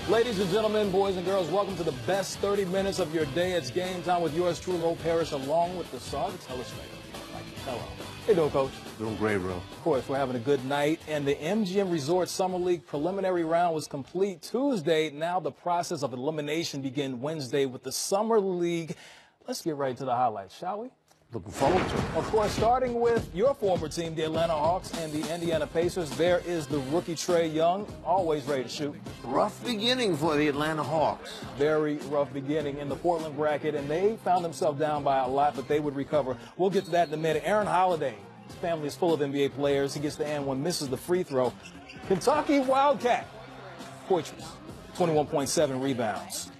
Ladies and gentlemen, boys and girls, welcome to the best 30 minutes of your day. It's game time with yours truly, Lo Parrish, along with the Saga illustrator, Fratello. Hey, doing, Coach? Doing great, bro. Of course, we're having a good night, and the MGM Resort Summer League preliminary round was complete Tuesday. Now the process of elimination began Wednesday with the Summer League. Let's get right to the highlights, shall we? Looking forward to it. Of course, starting with your former team, the Atlanta Hawks and the Indiana Pacers, there is the rookie Trae Young, always ready to shoot. Rough beginning for the Atlanta Hawks. Very rough beginning in the Portland bracket, and they found themselves down by a lot, but they would recover. We'll get to that in a minute. Aaron Holiday, his family is full of NBA players. He gets the and one, misses the free throw. Kentucky Wildcat, Poitras, 21.7 rebounds.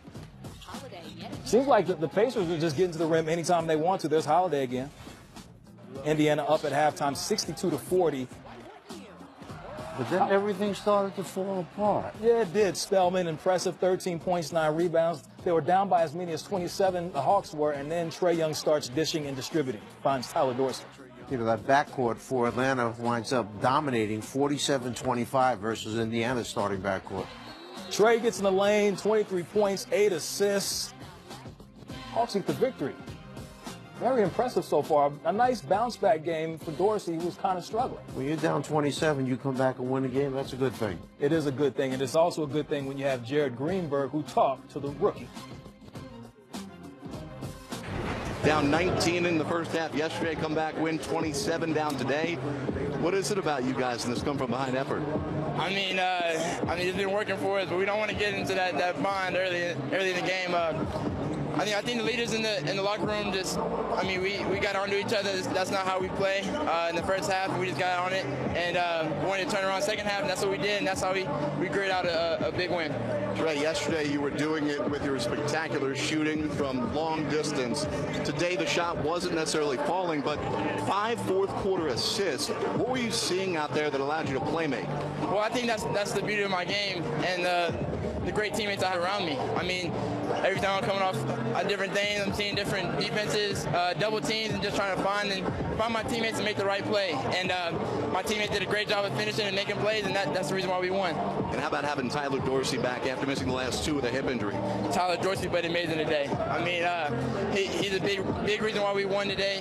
Seems like the Pacers are just getting to the rim anytime they want to. There's Holiday again. Indiana up at halftime, 62-40. But then everything started to fall apart. Yeah, it did. Spellman, impressive, 13 points, 9 rebounds. They were down by as many as 27, the Hawks were, and then Trae Young starts dishing and distributing. Finds Tyler Dorsey. You know, that backcourt for Atlanta winds up dominating 47-25 versus Indiana's starting backcourt. Trae gets in the lane, 23 points, 8 assists. Hawks get the victory. Very impressive so far. A nice bounce-back game for Dorsey, who was kind of struggling. When you're down 27, you come back and win a game, that's a good thing. It is a good thing, and it's also a good thing when you have Jared Greenberg, who talked to the rookie. Down 19 in the first half yesterday, come back, win 27 down today. What is it about you guys in this come-from-behind effort? I mean, it's been working for us, but we don't want to get into that bond early in the game. I think the leaders in the locker room we got onto each other. That's not how we play. In the first half, we just got on it, and we wanted to turn around second half, and that's what we did, and that's how we grit out a big win. Trae, yesterday you were doing it with your spectacular shooting from long distance. Today the shot wasn't necessarily falling, but 5 fourth-quarter assists. What were you seeing out there that allowed you to play make? Well, I think that's the beauty of my game, and the great teammates I have around me. I mean, every time I'm coming off a different thing, I'm seeing different defenses, double teams, and just trying to find my teammates and make the right play. And my teammates did a great job of finishing and making plays, and that's the reason why we won. And how about having Tyler Dorsey back after missing the last 2 with a hip injury? Tyler Dorsey played amazing today. I mean, he's a big reason why we won today.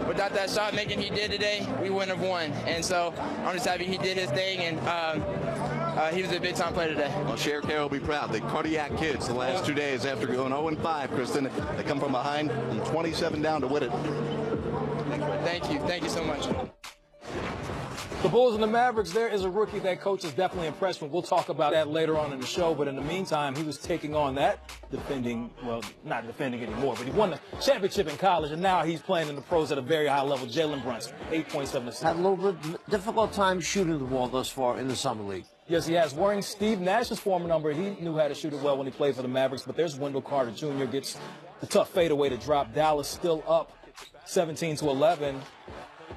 Without that shot making he did today, we wouldn't have won. And so I'm just happy he did his thing, and he was a big-time player today. Well, Cher Carroll will be proud. The Cardiac Kids, the last 2 days after going 0-5, Kristen, they come from behind from 27 down to win it. Thank you so much. The Bulls and the Mavericks, there is a rookie that coach is definitely impressed with. We'll talk about that later on in the show, but in the meantime, he was taking on that not defending anymore, but he won the championship in college, and now he's playing in the pros at a very high level. Jalen Brunson, 8.7 assists. Had a little bit difficult time shooting the ball thus far in the Summer League. Yes, he has. Wearing Steve Nash's former number, he knew how to shoot it well when he played for the Mavericks, but there's Wendell Carter Jr. gets the tough fadeaway to drop. Dallas still up 17-11.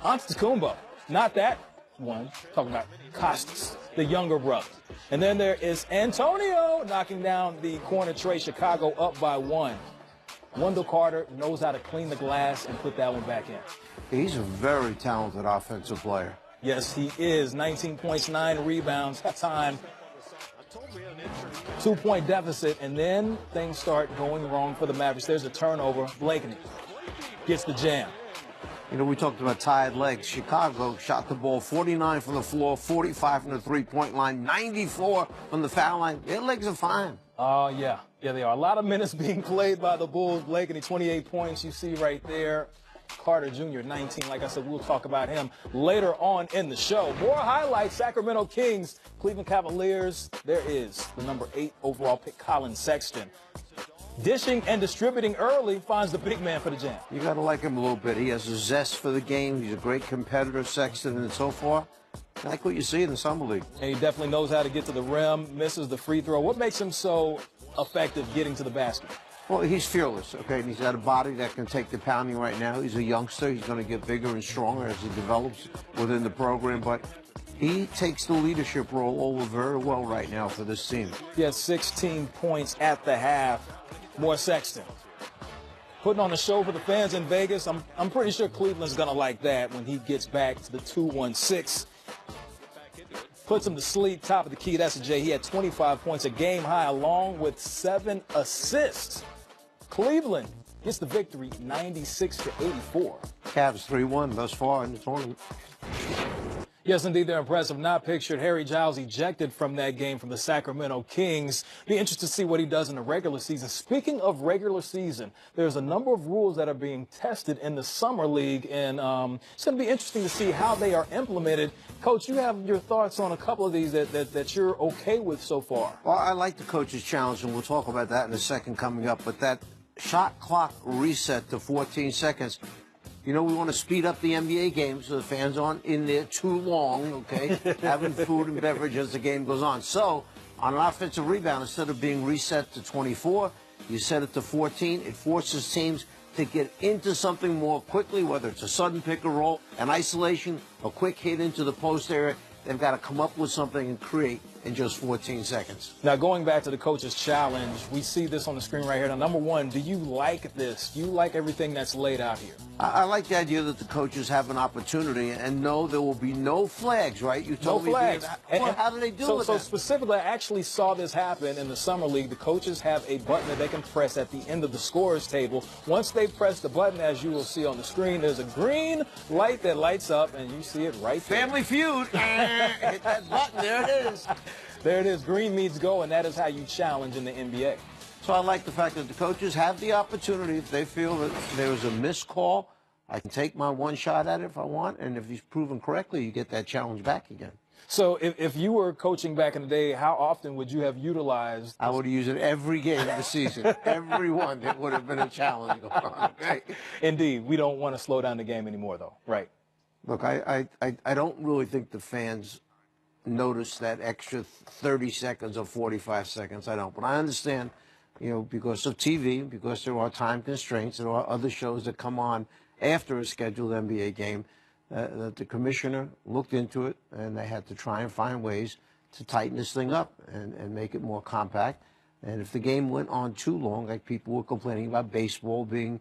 Antetokounmpo, not that one. Talking about Costas, the younger brother. And then there is Antonio knocking down the corner Trae. Chicago up by 1. Wendell Carter knows how to clean the glass and put that one back in. He's a very talented offensive player. Yes, he is. 19 points, 9 rebounds. That time, 2-point deficit, and then things start going wrong for the Mavericks. There's a turnover. Blakeney gets the jam. You know, we talked about tired legs. Chicago shot the ball 49 from the floor, 45 from the three-point line, 94 from the foul line. Their legs are fine. Oh, yeah. Yeah, they are. A lot of minutes being played by the Bulls. Blakeney, 28 points, you see right there. Carter Jr., 19. Like I said, we'll talk about him later on in the show. More highlights, Sacramento Kings, Cleveland Cavaliers. There is the number 8 overall pick, Colin Sexton. Dishing and distributing early, finds the big man for the jam. You got to like him a little bit. He has a zest for the game. He's a great competitor, Sexton, and so far, I like what you see in the Summer League. And he definitely knows how to get to the rim, misses the free throw. What makes him so effective getting to the basket? Well, he's fearless, okay? And he's got a body that can take the pounding right now. He's a youngster. He's going to get bigger and stronger as he develops within the program. But he takes the leadership role over very well right now for this team. He has 16 points at the half. More Sexton. Putting on a show for the fans in Vegas. I'm pretty sure Cleveland's going to like that when he gets back to the 2-1-6. puts him to sleep. Top of the key, that's a J. He had 25 points, a game high, along with 7 assists. Cleveland gets the victory 96-84. Cavs 3-1 thus far in the tournament. Yes, indeed, they're impressive. Not pictured. Harry Giles ejected from that game from the Sacramento Kings. Be interested to see what he does in the regular season. Speaking of regular season, there's a number of rules that are being tested in the Summer League, and it's going to be interesting to see how they are implemented. Coach, you have your thoughts on a couple of these that you're okay with so far. Well, I like the coach's challenge, and we'll talk about that in a second coming up, but that shot clock reset to 14 seconds. You know, we want to speed up the NBA game so the fans aren't in there too long, okay, having food and beverage as the game goes on. So, on an offensive rebound, instead of being reset to 24, you set it to 14. It forces teams to get into something more quickly, whether it's a sudden pick and roll, an isolation, a quick hit into the post area. They've got to come up with something and create in just 14 seconds. Now, going back to the coach's challenge, we see this on the screen right here. Now, number one, do you like this? Do you like everything that's laid out here? I like the idea that the coaches have an opportunity and know there will be no flags, right? You told me. No flags. Well, how do they do it? So specifically, I actually saw this happen in the Summer League. The coaches have a button that they can press at the end of the scorer's table. Once they press the button, as you will see on the screen, there's a green light that lights up, and you see it right there. Family Feud. Hit that button. There it is. There it is. Green means go, and that is how you challenge in the NBA. So I like the fact that the coaches have the opportunity, if they feel that there was a missed call, I can take my one shot at it if I want, and if he's proven correctly, you get that challenge back again. So if you were coaching back in the day, how often would you have utilized? I would use it every game of the season. Every one. It would have been a challenge going on. Okay? Indeed. We don't want to slow down the game anymore, though. Right. Look, I don't really think the fans notice that extra 30 seconds or 45 seconds. I don't. But I understand, you know, because of TV, because there are time constraints, there are other shows that come on after a scheduled NBA game, that the commissioner looked into it, and they had to try and find ways to tighten this thing up and make it more compact. And if the game went on too long, like people were complaining about baseball being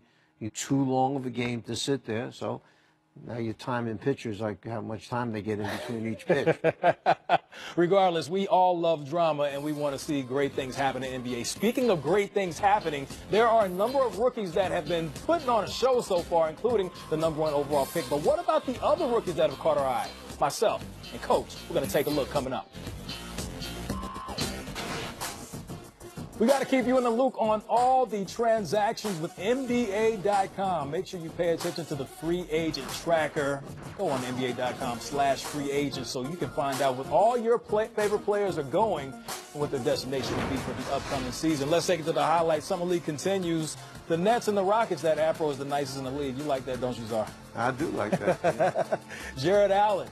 too long of a game to sit there, so now your time in pitchers, like how much time they get in between each pitch. Regardless, we all love drama, and we want to see great things happen in NBA. Speaking of great things happening, there are a number of rookies that have been putting on a show so far, including the #1 overall pick. But what about the other rookies that have caught our eye? Myself and Coach, we're going to take a look coming up. We got to keep you in the loop on all the transactions with NBA.com. Make sure you pay attention to the free agent tracker. Go on NBA.com/free agent so you can find out what all your favorite players are going and what their destination will be for the upcoming season. Let's take it to the highlights. Summer League continues. The Nets and the Rockets, that afro is the nicest in the league. You like that, don't you, Czar? I do like that. Yeah. Jared Allen,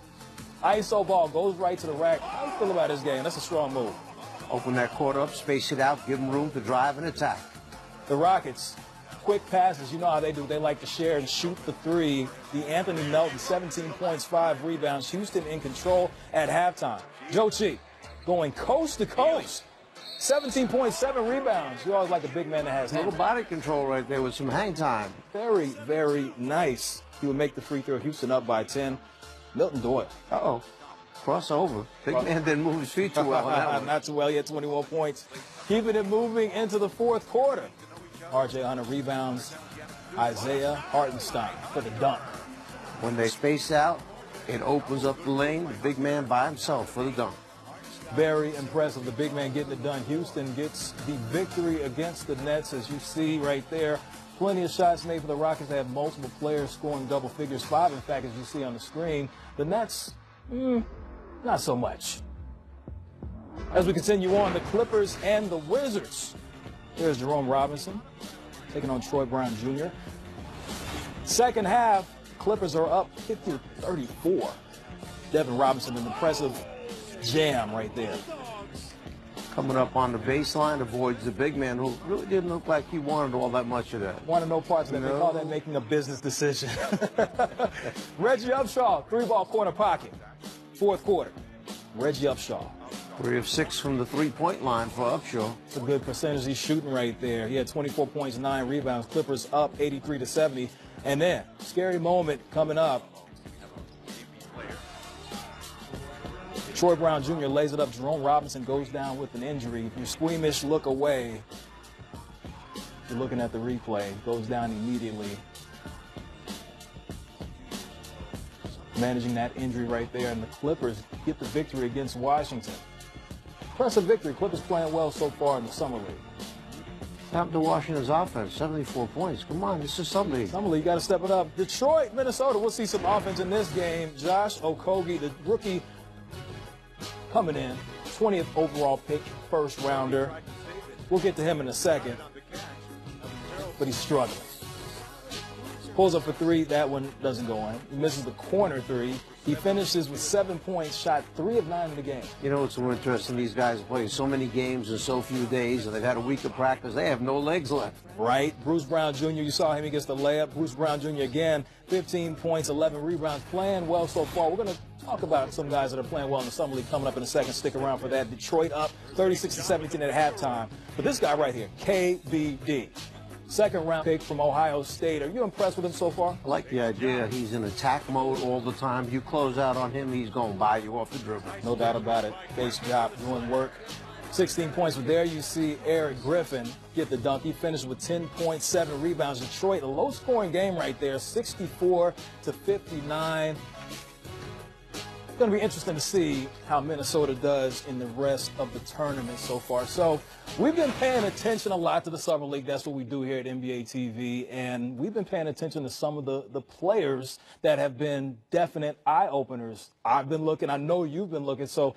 ISO ball, goes right to the rack. How do you feel about this game? That's a strong move. Open that court up, space it out, give them room to drive and attack. The Rockets, quick passes. You know how they do. They like to share and shoot the three. The Anthony Melton, 17 points, 5 rebounds. Houston in control at halftime. Joe Chi going coast to coast. 17.7 rebounds. You always like a big man that has a little body control right there with some hang time. Very, very nice. He would make the free throw. Houston up by 10. Milton Doyle. Uh-oh. Crossover. Big man didn't move his feet too well on that one. Not too well. He had 21 points. Keeping it moving into the fourth quarter. R.J. Hunter rebounds. Isaiah Hartenstein for the dunk. When they space out, it opens up the lane. The big man by himself for the dunk. Very impressive. The big man getting it done. Houston gets the victory against the Nets, as you see right there. Plenty of shots made for the Rockets. They have multiple players scoring double figures. 5, in fact, as you see on the screen. The Nets, not so much. As we continue on, the Clippers and the Wizards. Here's Jerome Robinson taking on Troy Brown Jr. Second half, Clippers are up 50-34. Devin Robinson, an impressive jam right there. Coming up on the baseline, avoids the big man who really didn't look like he wanted all that much of that. Wanted no parts of that. They call that making a business decision. Reggie Upshaw, 3-ball corner pocket. Fourth quarter. Reggie Upshaw. 3 of 6 from the three-point line for Upshaw. It's a good percentage he's shooting right there. He had 24 points, 9 rebounds. Clippers up 83-70. And then, scary moment coming up. Troy Brown Jr. lays it up. Jerome Robinson goes down with an injury. If you squeamish, look away. You're looking at the replay. Goes down immediately. Managing that injury right there, and the Clippers get the victory against Washington. Impressive victory. Clippers playing well so far in the Summer League. Happened to Washington's offense, 74 points. Come on, this is Summer League. Summer League, got to step it up. Detroit, Minnesota, we'll see some offense in this game. Josh Okogie, the rookie, coming in, 20th overall pick, first rounder. We'll get to him in a second, but he's struggling. Pulls up for three. That one doesn't go in. He misses the corner three. He finishes with 7 points, shot 3 of 9 in the game. You know what's so interesting? These guys play so many games in so few days, and they've had a week of practice. They have no legs left. Right. Bruce Brown Jr., you saw him against the layup. Bruce Brown Jr. again, 15 points, 11 rebounds, playing well so far. We're going to talk about some guys that are playing well in the Summer League coming up in a second. Stick around for that. Detroit up 36-17 at halftime. But this guy right here, KBD. Second round pick from Ohio State. Are you impressed with him so far? I like the idea. He's in attack mode all the time. You close out on him, he's going to buy you off the dribble. No doubt about it. Base job, doing work. 16 points. But there you see Eric Griffin get the dunk. He finished with 10 points, 7 rebounds. Detroit, a low-scoring game right there, 64-59. It's going to be interesting to see how Minnesota does in the rest of the tournament so far. So we've been paying attention a lot to the Summer League. That's what we do here at NBA TV. And we've been paying attention to some of the players that have been definite eye-openers. I've been looking. I know you've been looking. So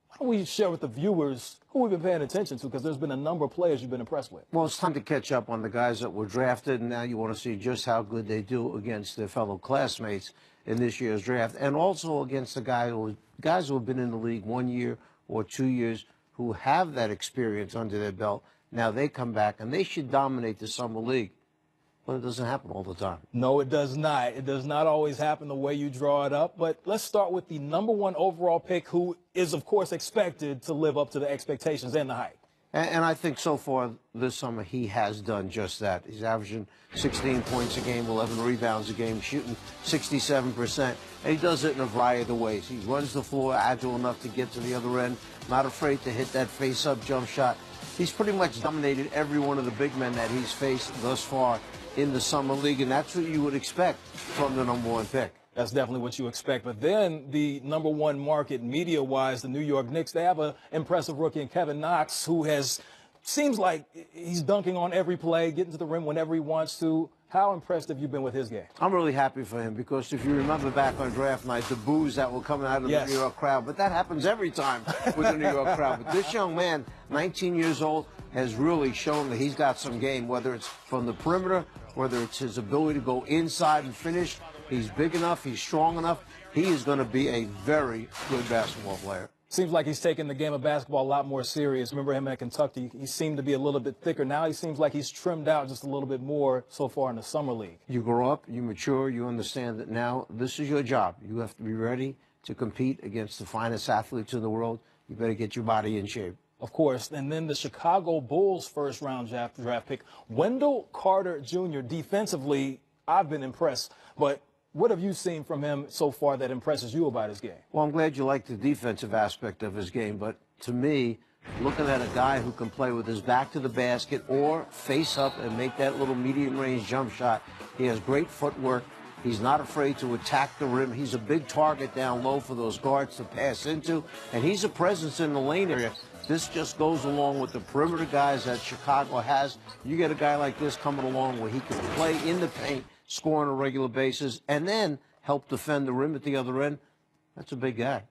why don't we share with the viewers who we've been paying attention to, because there's been a number of players you've been impressed with. Well, it's time to catch up on the guys that were drafted, and now you want to see just how good they do against their fellow classmates in this year's draft, and also against the guys who have been in the league 1 year or 2 years, who have that experience under their belt. Now they come back, and they should dominate the Summer League. But it doesn't happen all the time. No, it does not. It does not always happen the way you draw it up. But let's start with the #1 overall pick, who is, of course, expected to live up to the expectations and the hype. And I think so far this summer he has done just that. He's averaging 16 points a game, 11 rebounds a game, shooting 67%. And he does it in a variety of ways. He runs the floor, agile enough to get to the other end, not afraid to hit that face-up jump shot. He's pretty much dominated every one of the big men that he's faced thus far in the Summer League, and that's what you would expect from the #1 pick. That's definitely what you expect. But then the #1 market media-wise, the New York Knicks, they have an impressive rookie in Kevin Knox, who seems like he's dunking on every play, getting to the rim whenever he wants to. How impressed have you been with his game? I'm really happy for him, because if you remember back on draft night, the boos that were coming out of the New York crowd, but that happens every time with the New York crowd. But this young man, 19 years old, has really shown that he's got some game, whether it's from the perimeter, whether it's his ability to go inside and finish. He's big enough. He's strong enough. He is going to be a very good basketball player. Seems like he's taking the game of basketball a lot more serious. Remember him at Kentucky? He seemed to be a little bit thicker. Now he seems like he's trimmed out just a little bit more so far in the Summer League. You grow up, you mature, you understand that now this is your job. You have to be ready to compete against the finest athletes in the world. You better get your body in shape. Of course. And then the Chicago Bulls first-round draft pick, Wendell Carter Jr. Defensively, I've been impressed. But what have you seen from him so far that impresses you about his game? Well, I'm glad you like the defensive aspect of his game, but to me, looking at a guy who can play with his back to the basket or face up and make that little medium-range jump shot, he has great footwork. He's not afraid to attack the rim. He's a big target down low for those guards to pass into, and he's a presence in the lane area. This just goes along with the perimeter guys that Chicago has. You get a guy like this coming along where he can play in the paint, score on a regular basis, and then help defend the rim at the other end. That's a big guy.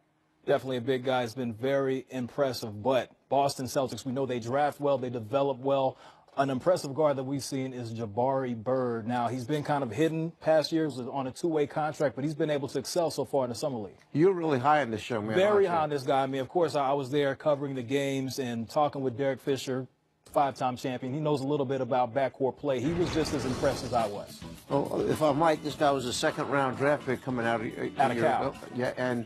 Definitely a big guy. Has been very impressive. But Boston Celtics, we know they draft well, they develop well. An impressive guard that we've seen is Jabari Bird. Now, he's been kind of hidden past years on a two-way contract, but he's been able to excel so far in the Summer League. You're really high on this young man. Very high on this guy. I mean, of course, I was there covering the games and talking with Derek Fisher, five-time champion. He knows a little bit about backcourt play. He was just as impressed as I was. Well, if I'm right, this guy was a second-round draft pick coming out of Cal. Yeah, and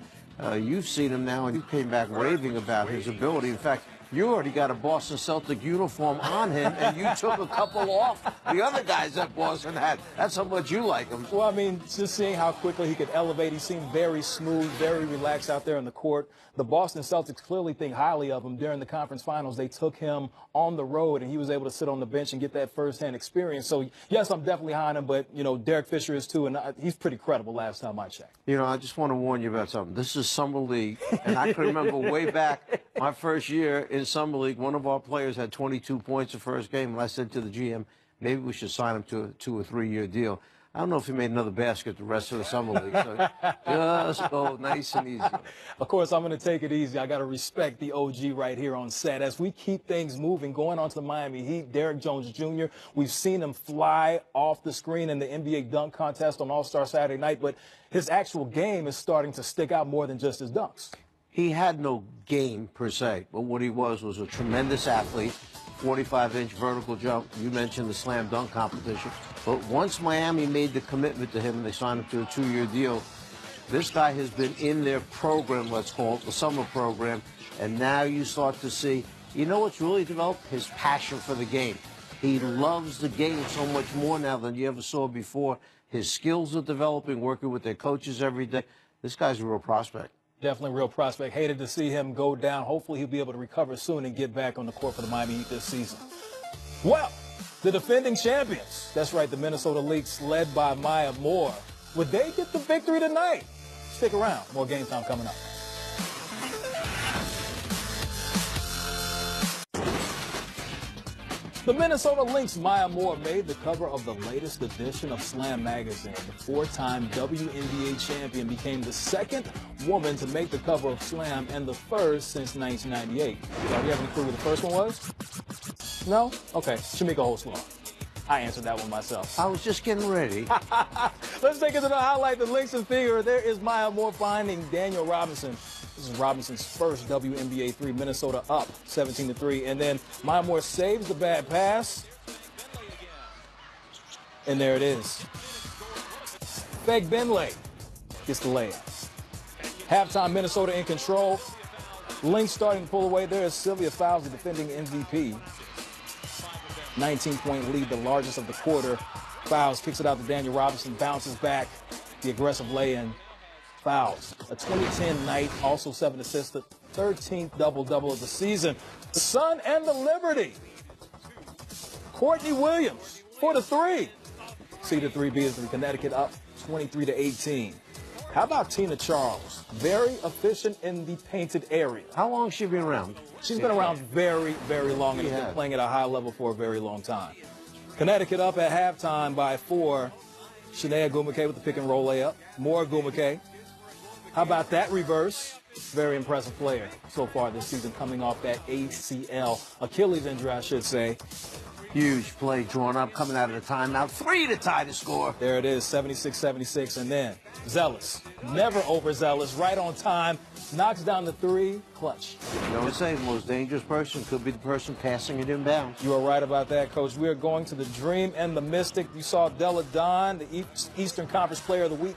you've seen him now, and you came back raving about his ability. In fact, You already got a Boston Celtic uniform on him, and you took a couple off the other guys that Boston had. That's how much you like him. Well, I mean, just seeing how quickly he could elevate. He seemed very smooth, very relaxed out there on the court. The Boston Celtics clearly think highly of him. During the conference finals, they took him on the road, and he was able to sit on the bench and get that firsthand experience. So, yes, I'm definitely high on him, but, you know, Derek Fisher is too, and he's pretty credible last time I checked. You know, I just want to warn you about something. This is Summer League, and I can remember way back my first year in Summer League, one of our players had 22 points the first game, and I said to the GM, maybe we should sign him to a 2 or 3 year deal. I don't know if he made another basket the rest of the Summer League. So just go nice and easy. Of course, I'm going to take it easy. I got to respect the OG right here on set. As we keep things moving, going on to the Miami Heat, Derek Jones Jr., we've seen him fly off the screen in the NBA dunk contest on All-Star Saturday night, but his actual game is starting to stick out more than just his dunks. He had no game per se, but what he was a tremendous athlete. 45-inch vertical jump. You mentioned the slam dunk competition. But once Miami made the commitment to him and they signed him to a 2-year deal, this guy has been in their program, let's call it, the summer program, and now you start to see, you know what's really developed? His passion for the game. He loves the game so much more now than you ever saw before. His skills are developing, working with their coaches every day. This guy's a real prospect. Definitely a real prospect. Hated to see him go down. Hopefully he'll be able to recover soon and get back on the court for the Miami Heat this season. Well, the defending champions. That's right, the Minnesota Lynx led by Maya Moore. Would they get the victory tonight? Stick around. More Game Time coming up. The Minnesota Lynx Maya Moore made the cover of the latest edition of Slam magazine. The 4-time WNBA champion became the second woman to make the cover of Slam and the first since 1998. Do you have any clue what the first one was? No? Okay, Shamika Holsclaw. I answered that one myself. I was just getting ready. Let's take it to the highlight, the Lynx's figure. There is Maya Moore finding Daniel Robinson. This is Robinson's first WNBA 3, Minnesota up 17-3. And then Maya Moore saves the bad pass. And there it is. Fake Benley gets the layup. Halftime, Minnesota in control. Lynx starting to pull away. There is Sylvia Fowles, the defending MVP. 19-point lead, the largest of the quarter. Fowles kicks it out to Daniel Robinson, bounces back. The aggressive lay-in. Fouls. A 2010 night, also 7 assists, the 13th double-double of the season. The Sun and the Liberty. Courtney Williams for the 3. Seeded 3B is the Connecticut up 23-18. How about Tina Charles? Very efficient in the painted area. How long has she been around? She's been around very, very long and has been playing at a high level for a very long time. Connecticut up at halftime by 4. Shania Gumake with the pick and roll layup. More Gumake. How about that reverse? Very impressive player so far this season, coming off that ACL, Achilles injury, I should say. Huge play drawn up, coming out of the timeout. 3 to tie the score. There it is, 76-76. And then Zealous, never overzealous, right on time, knocks down the 3, clutch. You know what I'm saying? The most dangerous person could be the person passing it inbound. You are right about that, Coach. We are going to the Dream and the Mystic. You saw Della Don, the Eastern Conference Player of the Week.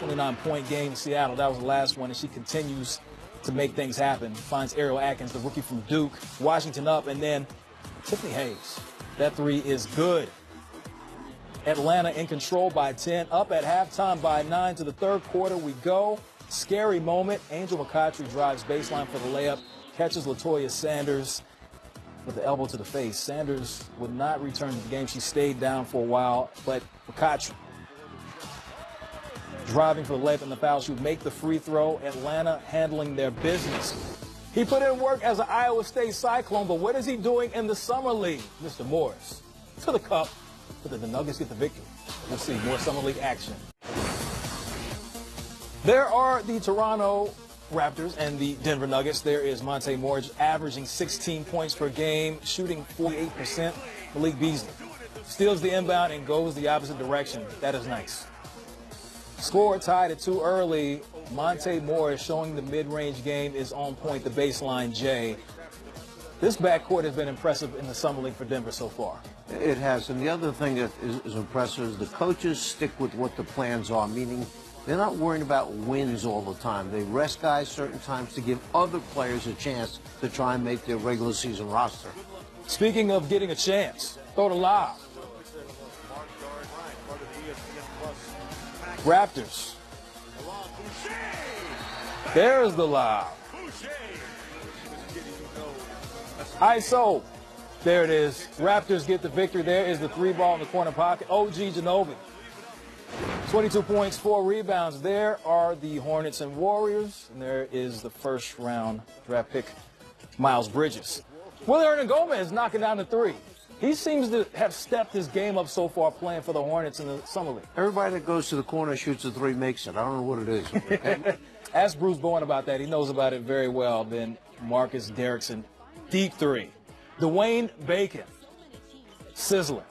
29-point game in Seattle. That was the last one, and she continues to make things happen. Finds Ariel Atkins, the rookie from Duke. Washington up, and then Tiffany Hayes. That 3 is good. Atlanta in control by 10. Up at halftime by 9 to the third quarter we go. Scary moment. Angel McCoughtry drives baseline for the layup. Catches LaToya Sanders with the elbow to the face. Sanders would not return to the game. She stayed down for a while, but McCoughtry driving for the layup and the foul. She would make the free throw. Atlanta handling their business. He put in work as an Iowa State Cyclone, but what is he doing in the Summer League? Mr. Morris to the cup, but the Nuggets get the victory. We'll see more Summer League action. There are the Toronto Raptors and the Denver Nuggets. There is Monte Morris averaging 16 points per game, shooting 48%. Malik Beasley steals the inbound and goes the opposite direction. That is nice. Score tied at 2 early. Monte Morris showing the mid-range game is on point, the baseline J. This backcourt has been impressive in the Summer League for Denver so far. It has. And the other thing that is impressive is the coaches stick with what the plans are, meaning They're not worrying about wins all the time. They rest guys certain times to give other players a chance to try and make their regular season roster. Speaking of getting a chance, throw the lob. Raptors. There's the lob. ISO. There it is. Raptors get the victory. There is the 3-ball in the corner pocket. OG Ginobili. 22 points, 4 rebounds. There are the Hornets and Warriors. And there is the first-round draft pick, Miles Bridges. Willie Hernangomez knocking down the 3. He seems to have stepped his game up so far playing for the Hornets in the Summer League. Everybody that goes to the corner shoots a 3 makes it. I don't know what it is. Ask Bruce Bowen about that. He knows about it very well. Then Marcus Derrickson, deep 3. Dwayne Bacon, sizzling.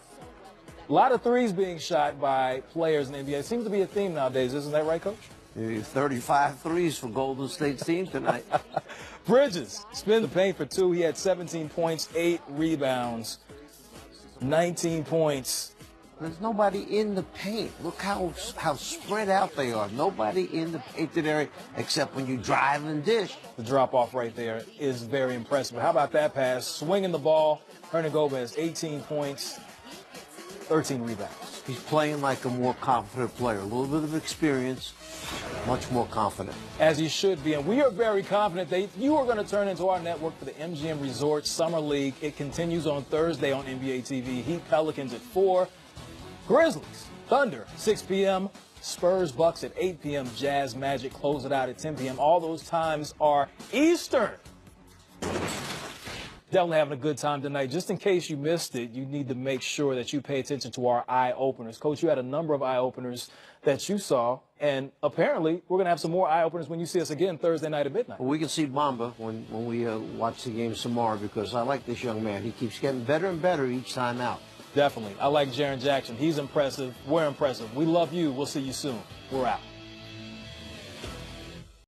A lot of threes being shot by players in the NBA. It seems to be a theme nowadays. Isn't that right, Coach? 35 threes for Golden State's team tonight. Bridges spin the paint for 2. He had 17 points, 8 rebounds, 19 points. There's nobody in the paint. Look how spread out they are. Nobody in the painted area except when you drive and dish. The drop-off right there is very impressive. How about that pass? Swinging the ball. Hernangomez, 18 points, 13 rebounds. He's playing like a more confident player. A little bit of experience, much more confident. As he should be. And we are very confident that you are going to turn into our network for the MGM Resorts Summer League. It continues on Thursday on NBA TV. Heat Pelicans at 4. Grizzlies, Thunder, 6 p.m. Spurs, Bucks at 8 p.m. Jazz, Magic close it out at 10 p.m. All those times are Eastern. Definitely having a good time tonight. Just in case you missed it, you need to make sure that you pay attention to our eye-openers. Coach, you had a number of eye-openers that you saw, and apparently we're going to have some more eye-openers when you see us again Thursday night at midnight. Well, we can see Mamba when we watch the games tomorrow because I like this young man. He keeps getting better and better each time out. Definitely. I like Jaren Jackson. He's impressive. We're impressive. We love you. We'll see you soon. We're out.